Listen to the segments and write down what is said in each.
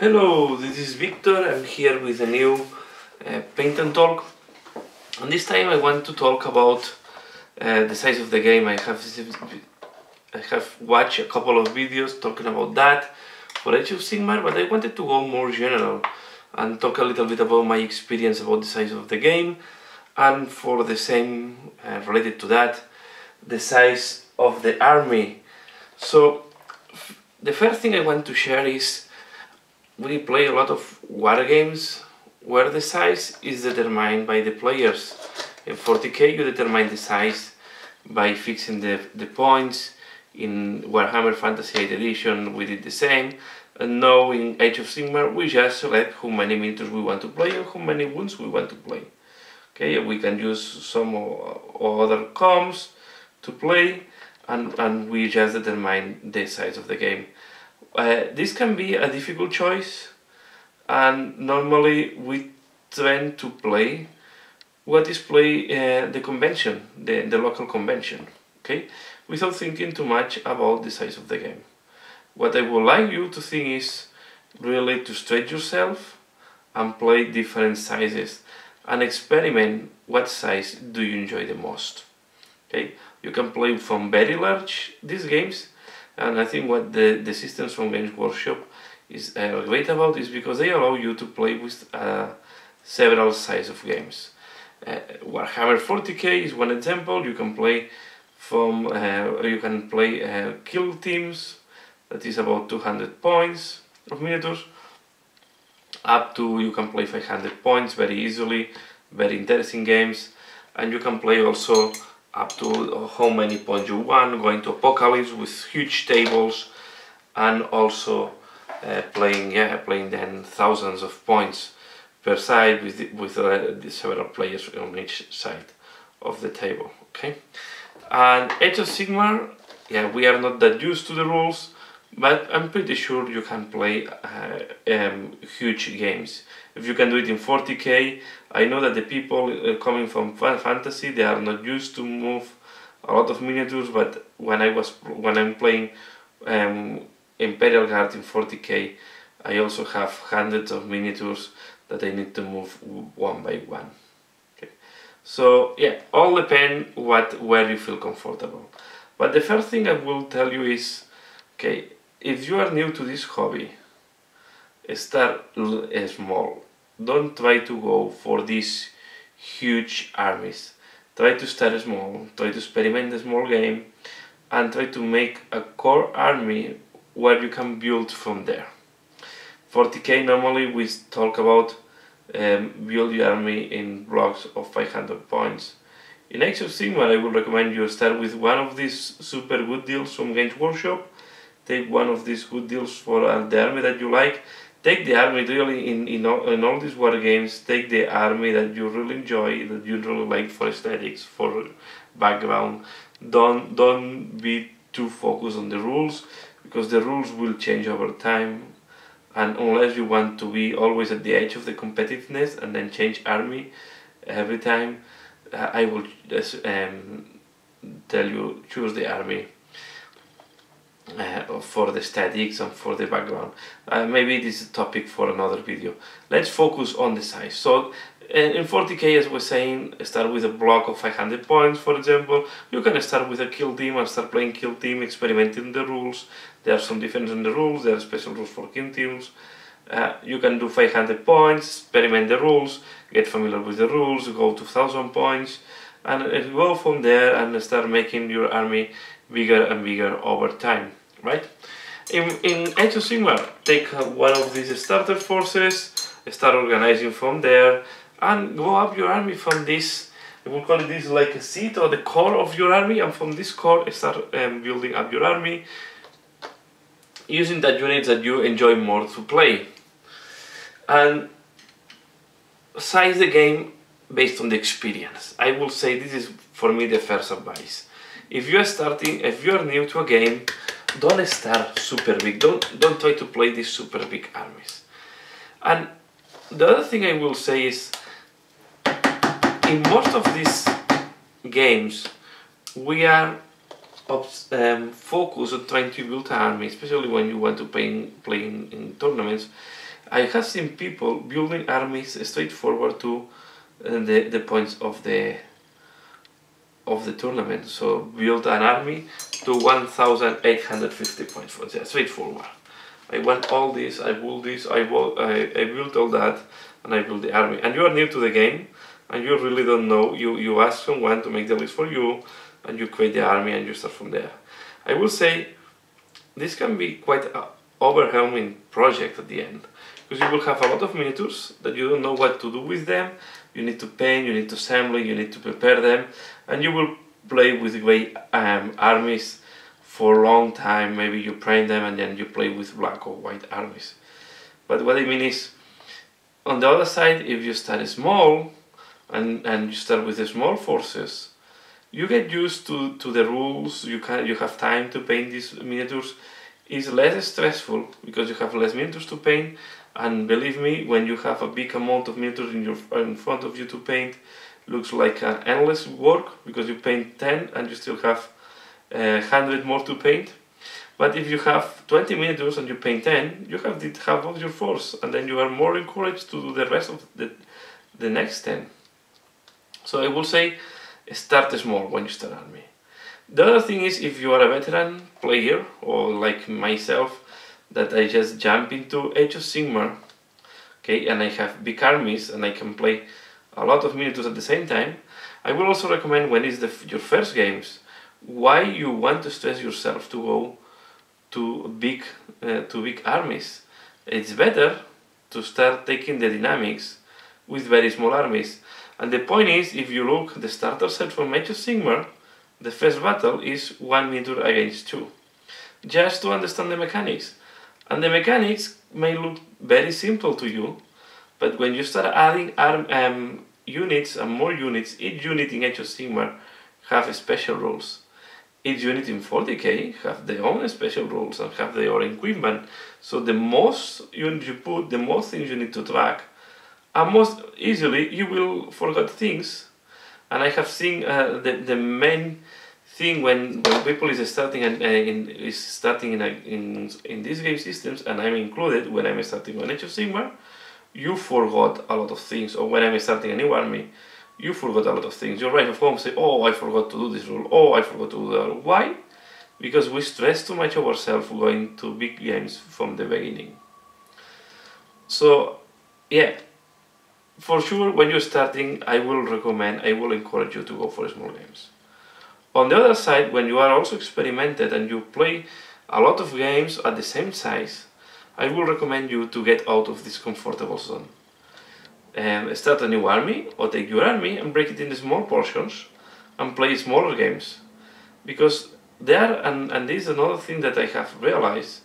Hello, this is Victor. I'm here with a new Paint and Talk. And this time I want to talk about the size of the game. I have watched a couple of videos talking about that for Age of Sigmar, but I wanted to go more general and talk a little bit about my experience about the size of the game, and for the same related to that, the size of the army. So the first thing I want to share is we play a lot of war games where the size is determined by the players. In 40k you determine the size by fixing the points. In Warhammer Fantasy 8 Edition we did the same, and now in Age of Sigmar we just select how many meters we want to play and how many wounds we want to play. Okay, we can use some or other comms to play, and we just determine the size of the game. This can be a difficult choice, and normally we tend to play the convention, the local convention, okay, without thinking too much about the size of the game. What I would like you to think is really to stretch yourself and play different sizes and experiment what size do you enjoy the most. Okay, you can play from very large these games. And I think what the systems from Games Workshop is great about is because they allow you to play with several sizes of games. Warhammer 40k is one example. You can play from kill teams, that is about 200 points of miniatures, up to you can play 500 points very easily, very interesting games, and you can play also up to how many points you want, going to Apocalypse with huge tables, and also playing then thousands of points per side with several players on each side of the table. Okay, and Age of Sigmar, we are not that used to the rules, but I'm pretty sure you can play huge games. If you can do it in 40k, I know that the people coming from fantasy, they are not used to move a lot of miniatures, but when I'm playing Imperial Guard in 40k, I also have hundreds of miniatures that I need to move one by one. Okay. So all depend where you feel comfortable. But the first thing I will tell you is, okay, if you are new to this hobby, start small. Don't try to go for these huge armies. Try to start small, try to experiment a small game, and try to make a core army where you can build from there. 40k normally we talk about build your army in blocks of 500 points. In Age of Sigmar I would recommend you start with one of these super good deals from Games Workshop. Take one of these good deals for the army that you like. Take the army really in all these war games. Take the army that you really enjoy, that you really like for aesthetics, for background. Don't be too focused on the rules, because the rules will change over time, and unless you want to be always at the edge of the competitiveness and then change army every time, I will just tell you, choose the army for the aesthetics and for the background. Maybe this is a topic for another video. Let's focus on the size. So in 40k, as we're saying, start with a block of 500 points, for example. You can start with a kill team and start playing kill team, experimenting the rules. There are some differences in the rules, there are special rules for kill teams. You can do 500 points, experiment the rules, get familiar with the rules, go to 1000 points, and go from there and start making your army bigger and bigger over time, right? In Age of Sigmar, take one of these starter forces, start organizing from there, and go up your army from this. We will call it this like a seat or the core of your army, and from this core start building up your army using the units that you enjoy more to play, and size the game based on the experience. I will say this is for me the first advice. If you are new to a game, don't start super big. Don't try to play these super big armies. And the other thing I will say is, in most of these games, we are focused on trying to build an army, especially when you want to play in tournaments. I have seen people building armies straightforward to the points of the tournament. So build an army to 1,850 points for that, straightforward. I want all this, I build this, I built all that, and I build the army. And you are new to the game, and you really don't know. You ask someone to make the list for you, and you create the army, and you start from there. I will say this can be quite an overwhelming project at the end, because you will have a lot of miniatures that you don't know what to do with them. You need to paint, you need to assemble, you need to prepare them, and you will play with great armies for a long time. Maybe you print them and then you play with black or white armies. But what I mean is, on the other side, if you start small and you start with the small forces, you get used to the rules. You have time to paint these miniatures. It's less stressful because you have less miniatures to paint, and believe me, when you have a big amount of miniatures in front of you to paint, looks like endless work because you paint 10 and you still have 100 more to paint. But if you have 20 miniatures and you paint 10, you have the half of your force, and then you are more encouraged to do the rest of the next 10. So I will say, start small when you start army. The other thing is, if you are a veteran player, or like myself, that I just jump into Age of Sigmar, okay, and I have big armies and I can play a lot of miniatures at the same time, I will also recommend, when it's your first games, why you want to stress yourself to go to big armies. It's better to start taking the dynamics with very small armies. And the point is, if you look the starter set from Age of Sigmar, the first battle is 1 miniature against 2, just to understand the mechanics. And the mechanics may look very simple to you, but when you start adding units and more units, each unit in Age of Sigmar have special rules. Each unit in 40k have their own special rules and have their own equipment. So the most units you put, the most things you need to track, and most easily you will forget things. And I have seen the main thing when people is starting in these game systems, and I'm included when I'm starting on Age of Sigmar, you forgot a lot of things. Or when I'm starting a new army, you forgot a lot of things. You arrive home and say, oh, I forgot to do this rule, oh, I forgot to do that. Why? Because we stress too much ourselves going to big games from the beginning. So, yeah, for sure, when you're starting, I will encourage you to go for small games. On the other side, when you are also experimented and you play a lot of games at the same size, I will recommend you to get out of this comfortable zone. Start a new army, or take your army and break it into small portions and play smaller games. Because there, and this is another thing that I have realized,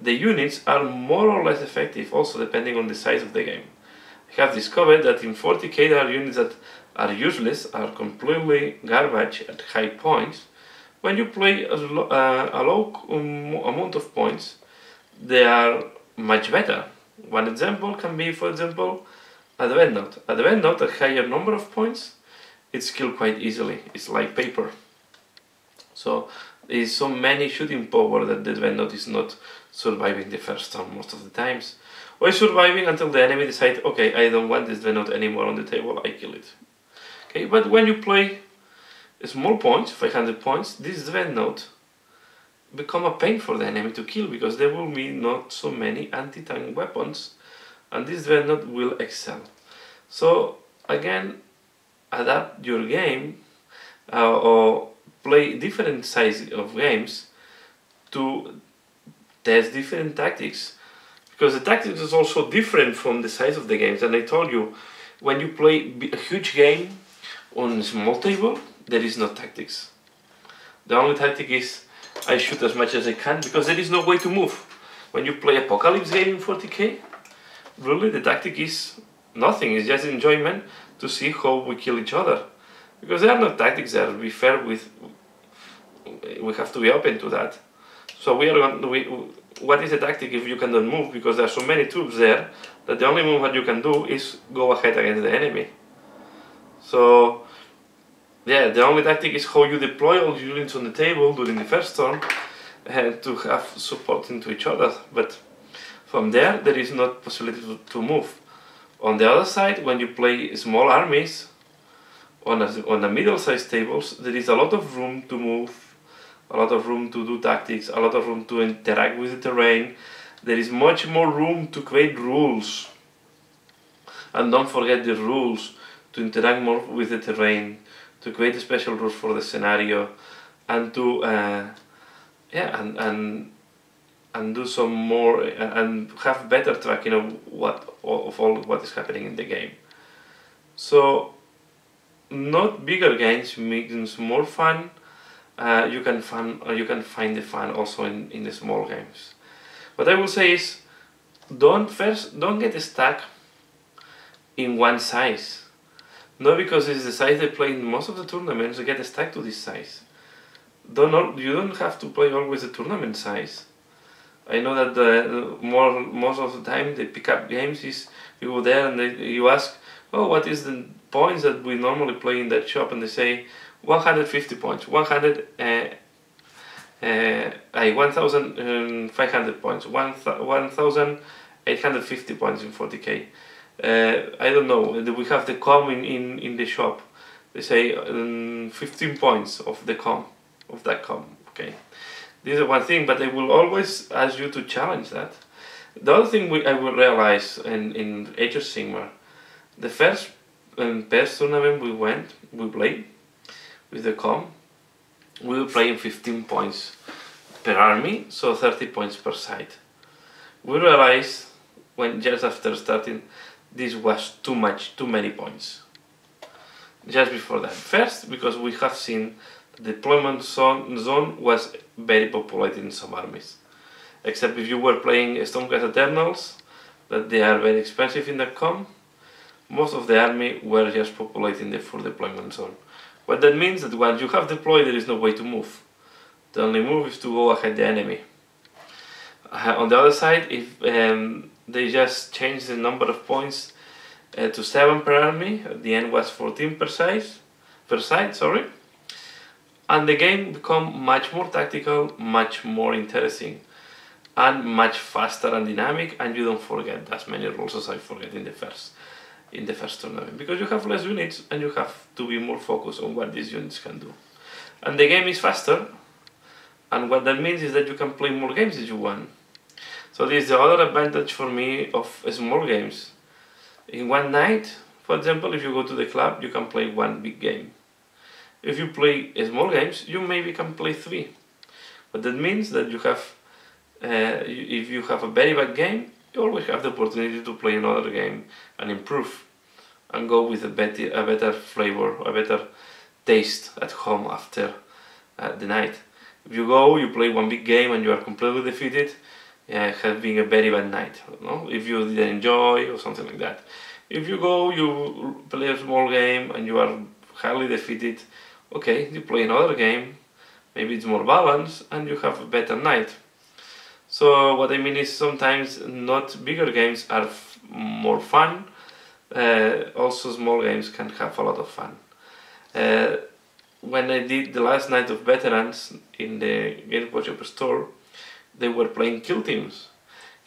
the units are more or less effective also depending on the size of the game. I have discovered that in 40k there are units that are useless, are completely garbage at high points. When you play a low amount of points, they are much better. One example can be, for example, a Dreadnought. A Dreadnought at higher number of points, it's killed quite easily. It's like paper. So there is so many shooting power that the Dreadnought is not surviving the first turn most of the times. Or surviving until the enemy decides, okay, I don't want this Dreadnought anymore on the table, I kill it. Okay, but when you play small points, 500 points, this Dreadnought become a pain for the enemy to kill, because there will be not so many anti-tank weapons, and this Dreadnought will excel. So again, adapt your game or play different sizes of games to test different tactics, because the tactics is also different from the size of the games. And I told you, when you play a huge game on a small table, there is no tactics. The only tactic is I shoot as much as I can, because there is no way to move. When you play Apocalypse game in 40k, really the tactic is nothing, it's just enjoyment to see how we kill each other. Because there are no tactics there, to be fair, we have to be open to that. So what is the tactic if you cannot move? Because there are so many troops there that the only move that you can do is go ahead against the enemy. So yeah, the only tactic is how you deploy all your units on the table during the first turn to have support into each other. But From there, there is not possibility to move. On the other side, when you play small armies on the middle-sized tables, there is a lot of room to move, a lot of room to do tactics, a lot of room to interact with the terrain. There is much more room to create rules. And don't forget the rules, to interact more with the terrain, to create special rules for the scenario, and to and do some more and have better tracking of all what is happening in the game. So not bigger games means more fun. You can find the fun also in the small games. What I will say is, don't get stuck in one size. Not because it's the size they play in most of the tournaments, get stuck to this size. You don't have to play always the tournament size. I know that most of the time they pick up games is you go there and you ask, oh, what is the points that we normally play in that shop, and they say 150 points, 1,500 points, 1,850 points in 40k. I don't know, we have the com in the shop. They say 15 points of that com, okay. This is one thing, but I will always ask you to challenge that. The other thing I will realize in Age of Sigmar, the first PES tournament we played with the com, we were playing 15 points per army, so 30 points per side. We realized, just after starting, this was too many points. Just before that. First, because we have seen the deployment zone was very populated in some armies. Except if you were playing Stormcast Eternals, that they are very expensive in the com, most of the army were just populating the full deployment zone. What that means that once you have deployed, there is no way to move. The only move is to go ahead the enemy. On the other side, if they just changed the number of points to 7 per army, at the end was 14 per side, and the game become much more tactical, much more interesting, and much faster and dynamic, and you don't forget as many rules as I forget in the first tournament, because you have less units and you have to be more focused on what these units can do. And the game is faster, and what that means is that you can play more games if you want. So this is the other advantage for me of small games. In one night, for example, if you go to the club, you can play one big game. If you play small games, you maybe can play 3. But that means that you have, if you have a very bad game, you always have the opportunity to play another game and improve and go with a better flavor, a better taste at home after the night. If you go, you play one big game and you are completely defeated, it has been a very bad night. No? If you didn't enjoy or something like that. If you go, you play a small game and you are highly defeated, okay, you play another game, maybe it's more balanced and you have a better night. So what I mean is sometimes not bigger games are more fun, also small games can have a lot of fun. When I did the last night of veterans in the Games Workshop store, they were playing kill teams.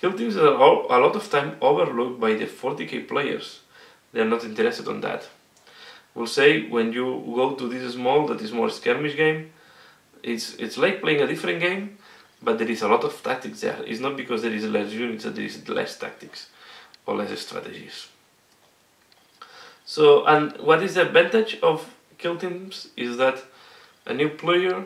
Kill teams are a lot of time overlooked by the 40k players. They are not interested on that. We'll say when you go to this small, that is more skirmish game, it's like playing a different game, but there is a lot of tactics there. It's not because there is less units that there is less tactics or less strategies. So, and what is the advantage of kill teams is that a new player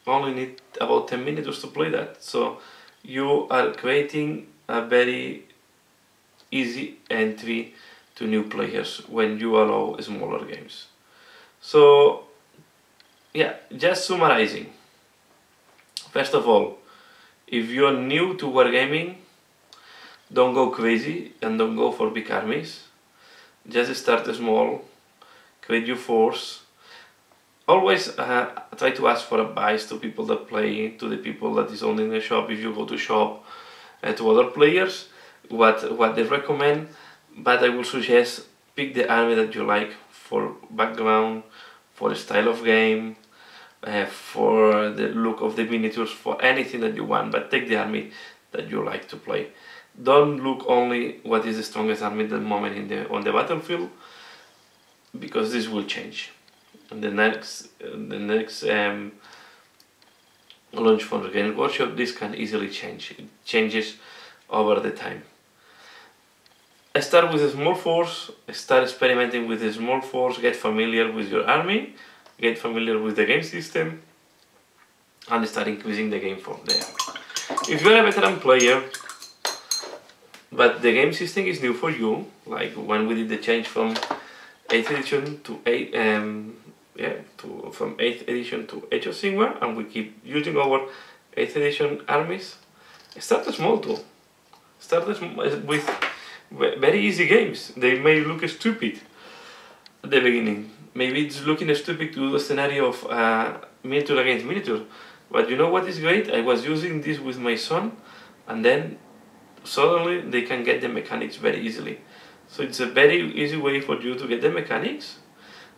only need about 10 minutes to play that. So you are creating a very easy entry to new players when you allow smaller games. So yeah, just summarizing. First of all, if you are new to wargaming, don't go crazy and don't go for big armies. Just start small, create your force. Always try to ask for advice to people that play, to the people that is only in the shop. If you go to shop, to other players, what they recommend. But I will suggest pick the army that you like for background, for the style of game, for the look of the miniatures, for anything that you want. But take the army that you like to play. Don't look only what is the strongest army at the moment on the battlefield, because this will change. And the next launch from the Games Workshop, this can easily change. It changes over the time. Start with a small force, start experimenting with a small force, get familiar with your army, get familiar with the game system, and start increasing the game from there. If you're a veteran player, but the game system is new for you, like when we did the change from 8th edition to from 8th edition to Age of Sigmar, and we keep using our 8th edition armies, start small too. Start with very easy games. They may look stupid at the beginning. Maybe it's looking stupid to do the scenario of miniature against miniature. But you know what is great? I was using this with my son, and then suddenly they can get the mechanics very easily. So it's a very easy way for you to get the mechanics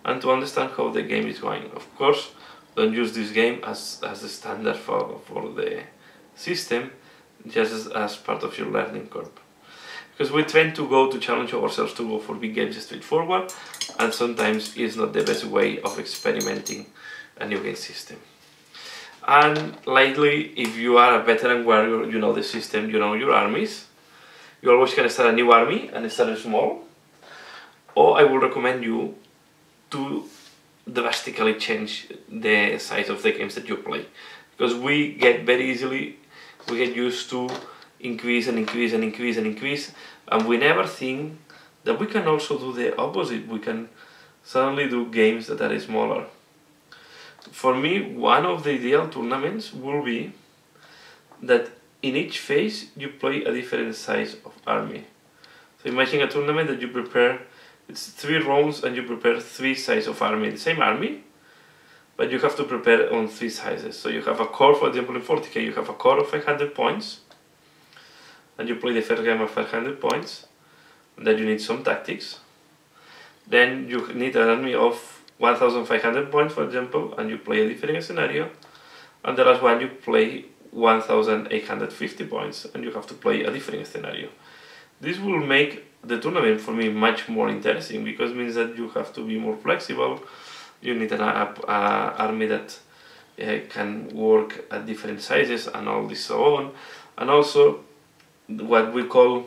and to understand how the game is going. Of course, don't use this game as a standard for the system, just as part of your learning curve. Because we tend to go to challenge ourselves to go for big games straightforward, and sometimes it's not the best way of experimenting a new game system. And lately, if you are a veteran warrior, you know the system, you know your armies, you always can start a new army and start small. Or I would recommend you to drastically change the size of the games that you play. Because we get used to increase and increase and increase and increase, and we never think that we can also do the opposite. We can suddenly do games that are smaller. For me, one of the ideal tournaments will be that in each phase you play a different size of army. So imagine a tournament that you prepare, it's 3 rounds and you prepare 3 sizes of army, the same army, but you have to prepare on 3 sizes. So you have a core, for example in 40k you have a core of 500 points, and you play the first game of 500 points, and then you need some tactics. Then you need an army of 1500 points, for example, and you play a different scenario. And the last one you play 1850 points, and you have to play a different scenario. This will make the tournament for me much more interesting, because it means that you have to be more flexible. You need an army that can work at different sizes and all this so on. And also, what we call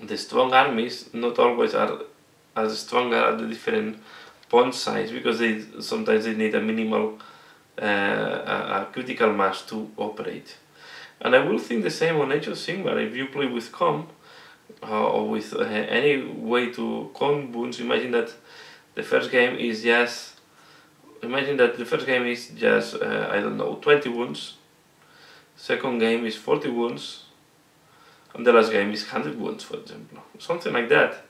the strong armies not always are as strong as the different pawn size, because sometimes they need a minimal a critical mass to operate. And I will think the same on Age of Sigmar. If you play with com or with any way to con wounds, imagine that the first game is just I don't know, 20 wounds. Second game is 40 wounds, and the last game is 100 wounds, for example, something like that.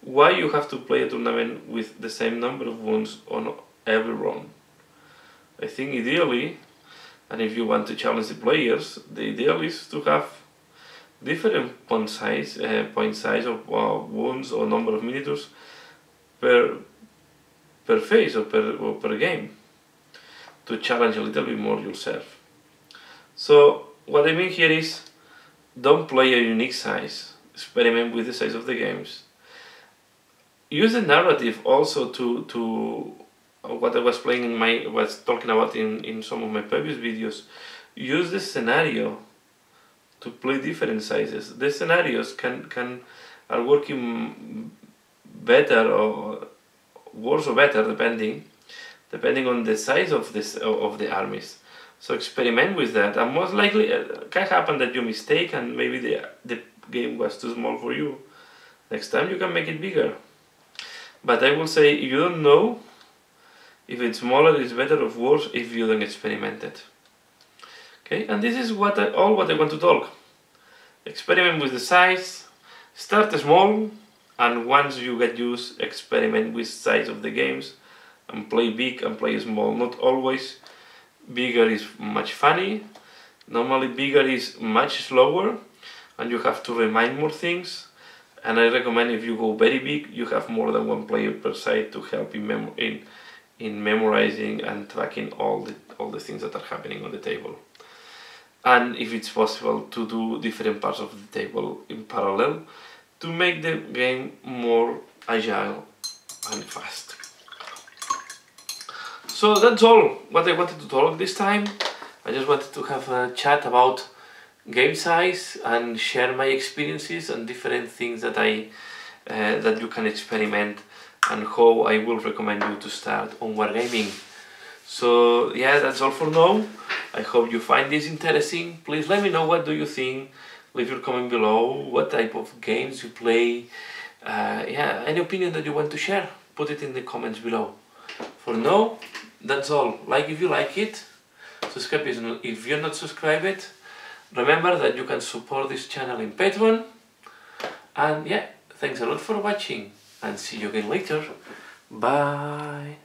Why you have to play a tournament with the same number of wounds on every round? I think ideally, and if you want to challenge the players, the ideal is to have different point size of wounds or number of miniatures per phase or per game, to challenge a little bit more yourself. So what I mean here is, don't play a unique size, experiment with the size of the games. Use the narrative also to what I was talking about in some of my previous videos. Use the scenario to play different sizes. The scenarios are working better or worse or better depending on the size of the armies. So experiment with that, and most likely it can happen that you mistake and maybe the game was too small for you. Next time you can make it bigger. But I will say, you don't know if it's smaller is better or worse if you don't experiment it. Okay, and this is what I want to talk. Experiment with the size, start small, and once you get used, experiment with size of the games, and play big and play small. Not always bigger is much funny. Normally bigger is much slower, and you have to remind more things. And I recommend, if you go very big, you have more than one player per side to help in memorizing and tracking all the things that are happening on the table. and if it's possible to do different parts of the table in parallel to make the game more agile and fast. So that's all what I wanted to talk this time. I just wanted to have a chat about game size and share my experiences and different things that that you can experiment, and how I will recommend you to start on wargaming. So yeah, that's all for now. I hope you find this interesting. Please let me know what do you think. Leave your comment below, what type of games you play. Yeah, any opinion that you want to share, put it in the comments below. For now, that's all. Like if you like it, subscribe if you're not subscribed. Remember that you can support this channel in Patreon. And yeah, thanks a lot for watching, and see you again later. Bye.